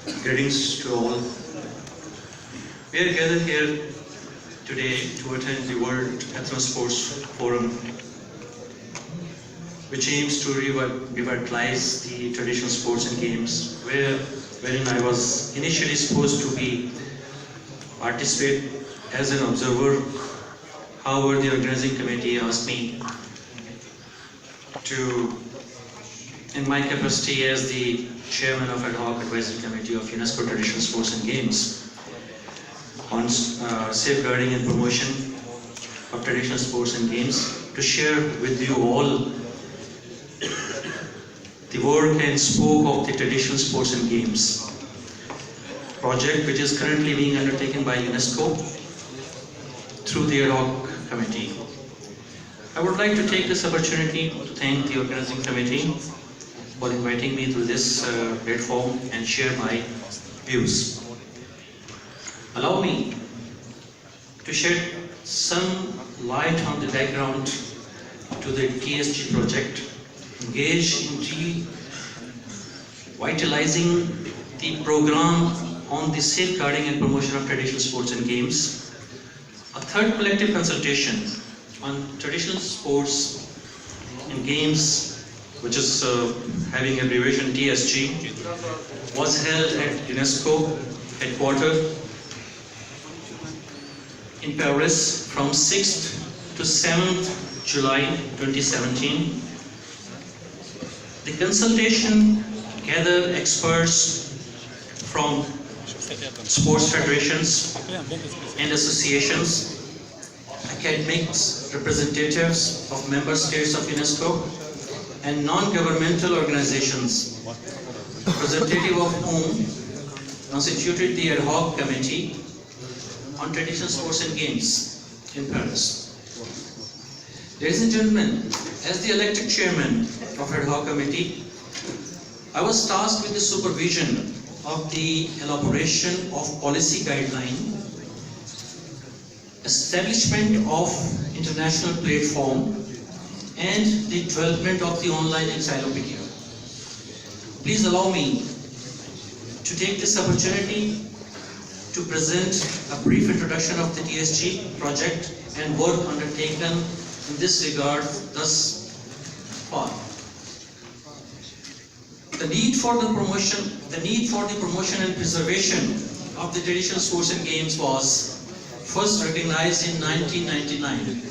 Greetings to all. We are gathered here today to attend the World Ethnosport Forum, which aims to revitalize the traditional sports and games, wherein I was initially supposed to be participate as an observer. However, the organizing committee asked me to, in my capacity as the chairman of Adhoc Advisory Committee of UNESCO Traditional Sports and Games, on safeguarding and promotion of traditional sports and games, to share with you all the work and scope of the traditional sports and games project, which is currently being undertaken by UNESCO through the Adhoc Committee. I would like to take this opportunity to thank the organizing committee for inviting me to this platform and share my views. Allow me to shed some light on the background to the TSG project, engaged in revitalizing the program on the safeguarding and promotion of traditional sports and games. A third collective consultation on traditional sports and games, which is having abbreviation TSG, was held at UNESCO headquarters in Paris from 6th to 7th July 2017. The consultation gathered experts from sports federations and associations, academics, representatives of member states of UNESCO, and non-governmental organizations, representative of whom constituted the Ad Hoc Committee on Traditional Sports and Games in Paris. Ladies and gentlemen, as the elected chairman of Ad Hoc Committee, I was tasked with the supervision of the elaboration of policy guideline, establishment of international platform, and the development of the online encyclopedia. Please allow me to take this opportunity to present a brief introduction of the TSG project and work undertaken in this regard thus far. The need for the promotion and preservation of the traditional sports and games was first recognized in 1999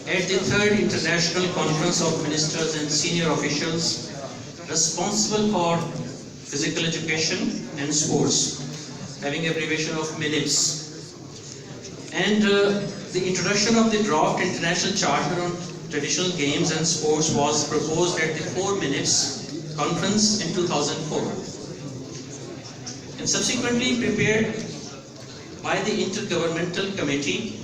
at the Third International Conference of Ministers and Senior Officials responsible for physical education and sports, having abbreviation of MINIPS. And the introduction of the draft International Charter on Traditional Games and Sports was proposed at the 4 MINIPS conference in 2004 and subsequently prepared by the Intergovernmental Committee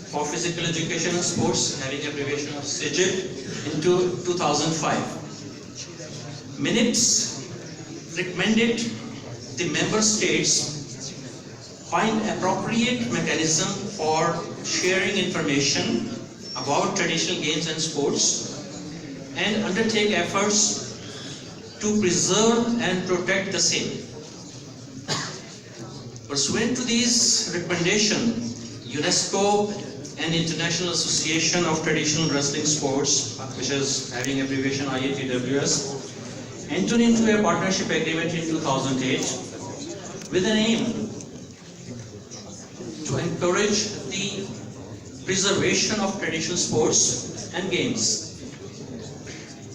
for Physical Education and Sports, having abbreviation of CIGIP, in 2005. MINIPS recommended the member states find appropriate mechanism for sharing information about traditional games and sports and undertake efforts to preserve and protect the same. Pursuant to these recommendations, UNESCO and International Association of Traditional Wrestling Sports, which is having abbreviation IATWS, entered into a partnership agreement in 2008 with an aim to encourage the preservation of traditional sports and games.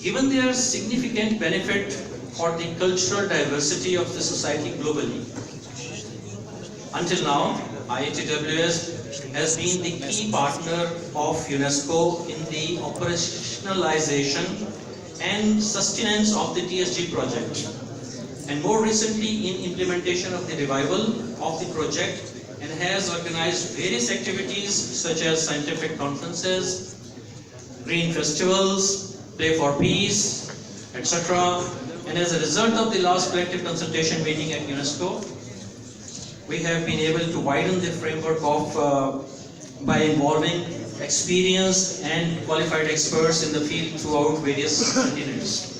Given their significant benefit for the cultural diversity of the society globally. Until now, IATWS has been the key partner of UNESCO in the operationalization and sustenance of the TSG project, and more recently in implementation of the revival of the project, and has organized various activities such as scientific conferences, green festivals, Play for Peace, etc. And as a result of the last collective consultation meeting at UNESCO, we have been able to widen the framework of by involving experienced and qualified experts in the field throughout various continents.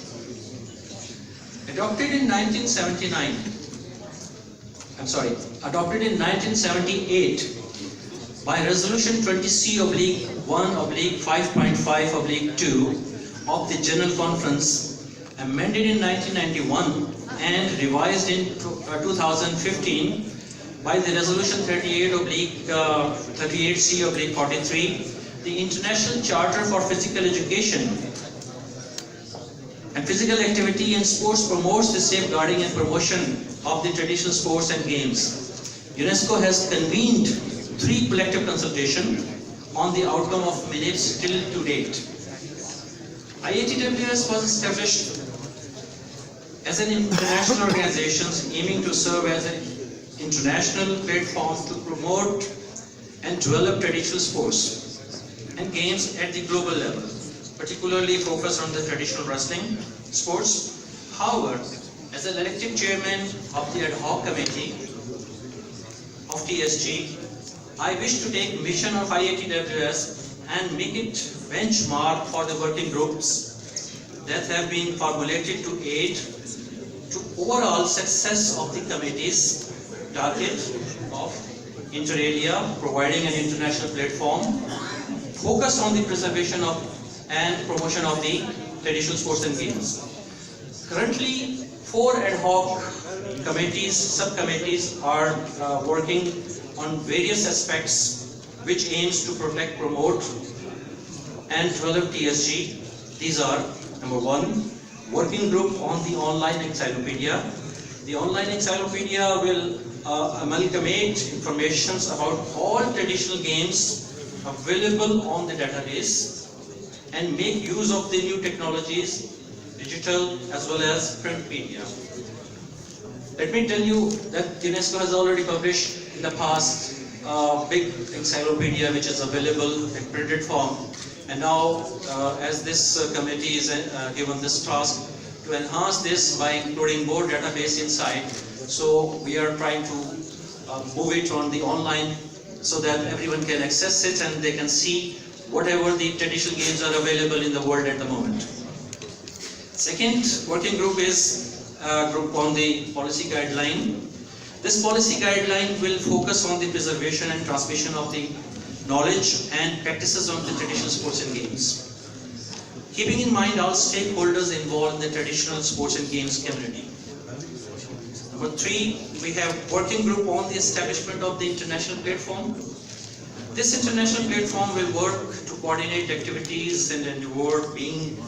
Adopted in 1979, adopted in 1978 by Resolution 20C/1/5.5/2 of the General Conference, amended in 1991 and revised in 2015 by the Resolution 38/38C/43, the International Charter for Physical Education and Physical Activity in Sports promotes the safeguarding and promotion of the traditional sports and games. UNESCO has convened 3 collective consultations on the outcome of minutes till to date. IATWS was established as an international organization aiming to serve as an international platform to promote and develop traditional sports and games at the global level, particularly focused on the traditional wrestling sports. However, as an elected chairman of the Adhoc committee of TSG, I wish to take mission of IATWS and make it benchmark for the working groups that have been formulated to aid to overall success of the committee's target of inter alia, providing an international platform focused on the preservation of and promotion of the traditional sports and games. Currently, 4 ad hoc committees, subcommittees are working on various aspects which aims to protect, promote and develop TSG. These are: number 1, working group on the online encyclopedia. The online encyclopedia will amalgamate information about all traditional games available on the database and make use of the new technologies, digital as well as print media. Let me tell you that UNESCO has already published in the past big encyclopedia which is available in printed form, and now as this committee is given this task to enhance this by including more database inside, so we are trying to move it on the online so that everyone can access it and they can see whatever the traditional games are available in the world at the moment. Second working group is group on the policy guideline. This policy guideline will focus on the preservation and transmission of the knowledge and practices of the traditional sports and games, keeping in mind all stakeholders involved in the traditional sports and games community. Number 3, we have working group on the establishment of the international platform. This international platform will work to coordinate activities and endeavor being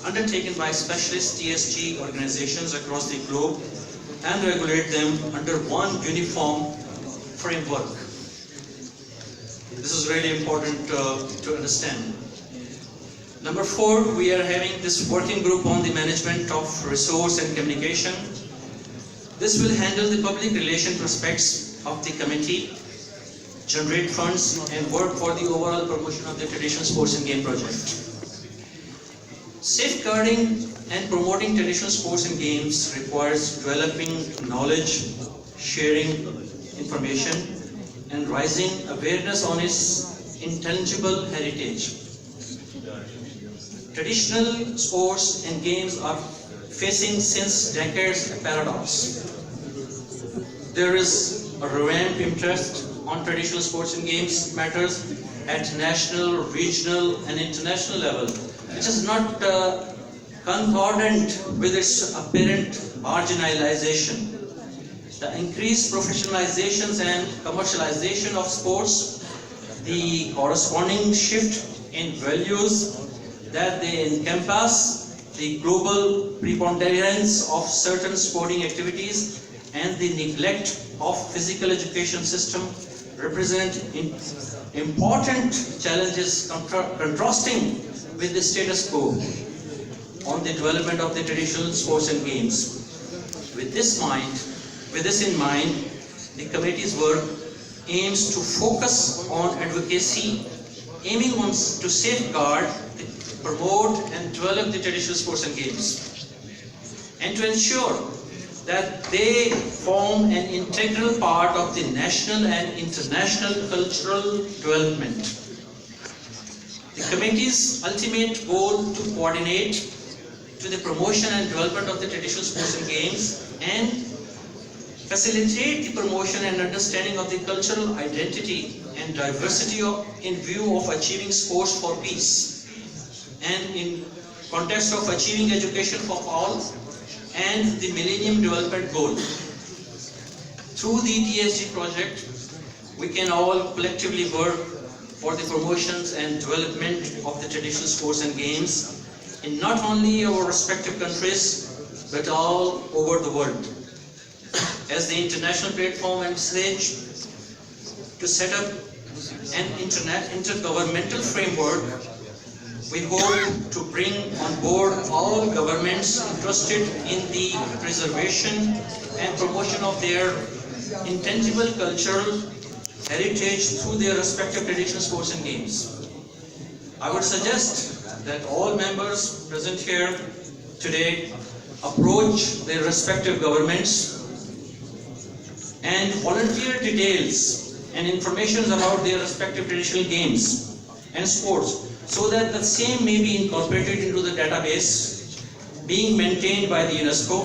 undertaken by specialist TSG organizations across the globe and regulate them under one uniform framework. This is really important to understand. Number 4, we are having this working group on the management of resource and communication. This will handle the public relation aspects of the committee, generate funds and work for the overall promotion of the traditional sports and game project. Safeguarding and promoting traditional sports and games requires developing knowledge, sharing information, and raising awareness on its intangible heritage. Traditional sports and games are facing since decades a paradox. There is a revamped interest on traditional sports and games matters at national, regional, and international level, which is not concordant with its apparent marginalization. The increased professionalizations and commercialization of sports, the corresponding shift in values that they encompass, the global preponderance of certain sporting activities, and the neglect of physical education system represent important challenges contrasting with the status quo on the development of the traditional sports and games. With this in mind, the committee's work aims to focus on advocacy, aiming to safeguard, promote and develop the traditional sports and games, and to ensure that they form an integral part of the national and international cultural development. The committee's ultimate goal to coordinate to the promotion and development of the traditional sports and games and facilitate the promotion and understanding of the cultural identity and diversity in view of achieving sports for peace, and in context of achieving education for all and the Millennium Development Goal. Through the TSG project, we can all collectively work for the promotions and development of the traditional sports and games in not only our respective countries but all over the world. As the international platform and stage to set up an intergovernmental framework, we hope to bring on board all governments interested in the preservation and promotion of their intangible cultural heritage through their respective traditional sports and games. I would suggest that all members present here today approach their respective governments and volunteer details and information about their respective traditional games and sports, so that the same may be incorporated into the database being maintained by the UNESCO,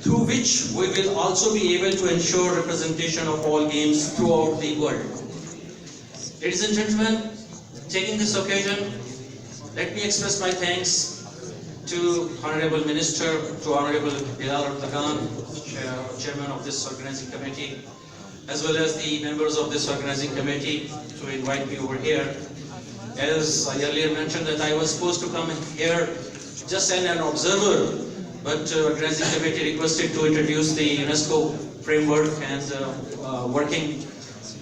through which we will also be able to ensure representation of all games throughout the world. Ladies and gentlemen, taking this occasion, let me express my thanks to Honorable Minister, to Honorable Bilal Khan, Chairman of this organizing committee, as well as the members of this organizing committee to invite me over here. As I earlier mentioned that I was supposed to come here just as an observer, but organizing committee requested to introduce the UNESCO framework and working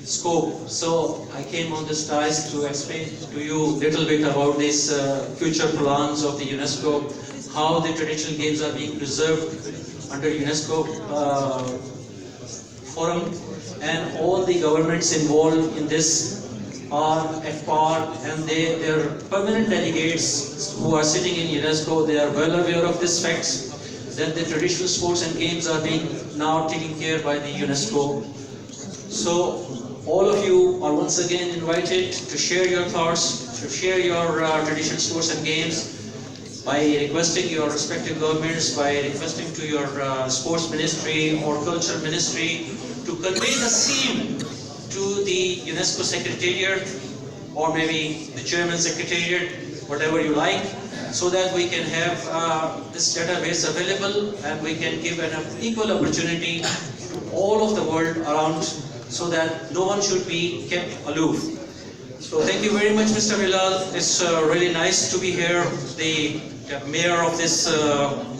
scope. So I came on this task to explain to you a little bit about these future plans of the UNESCO, how the traditional games are being preserved under UNESCO forum, and all the governments involved in this are at par, and their permanent delegates who are sitting in UNESCO, they are well aware of this fact that the traditional sports and games are being now taken care by the UNESCO. So all of you are once again invited to share your thoughts, to share your traditional sports and games by requesting your respective governments, by requesting to your sports ministry or culture ministry to convey the same to the UNESCO Secretariat or maybe the Chairman Secretariat, whatever you like, so that we can have this database available and we can give an equal opportunity to all of the world around, so that no one should be kept aloof. So thank you very much, Mr. Bilal. It's really nice to be here, the mayor of this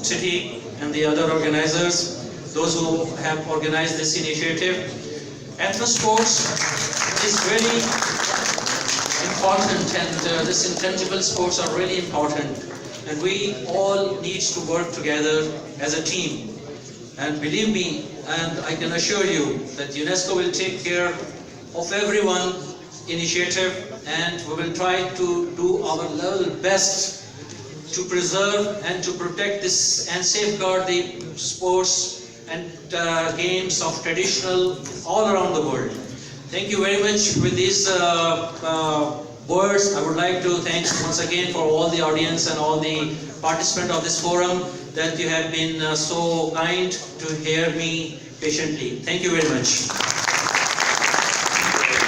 city and the other organizers, those who have organized this initiative. Ethnosport is very important, and this intangible sports are really important, and we all need to work together as a team. And believe me, and I can assure you that UNESCO will take care of everyone initiative, and we will try to do our level best to preserve and to protect this and safeguard the sports and games of traditional all around the world. Thank you very much. With these words, I would like to thank once again for all the audience and all the participants of this forum, that you have been so kind to hear me patiently. Thank you very much.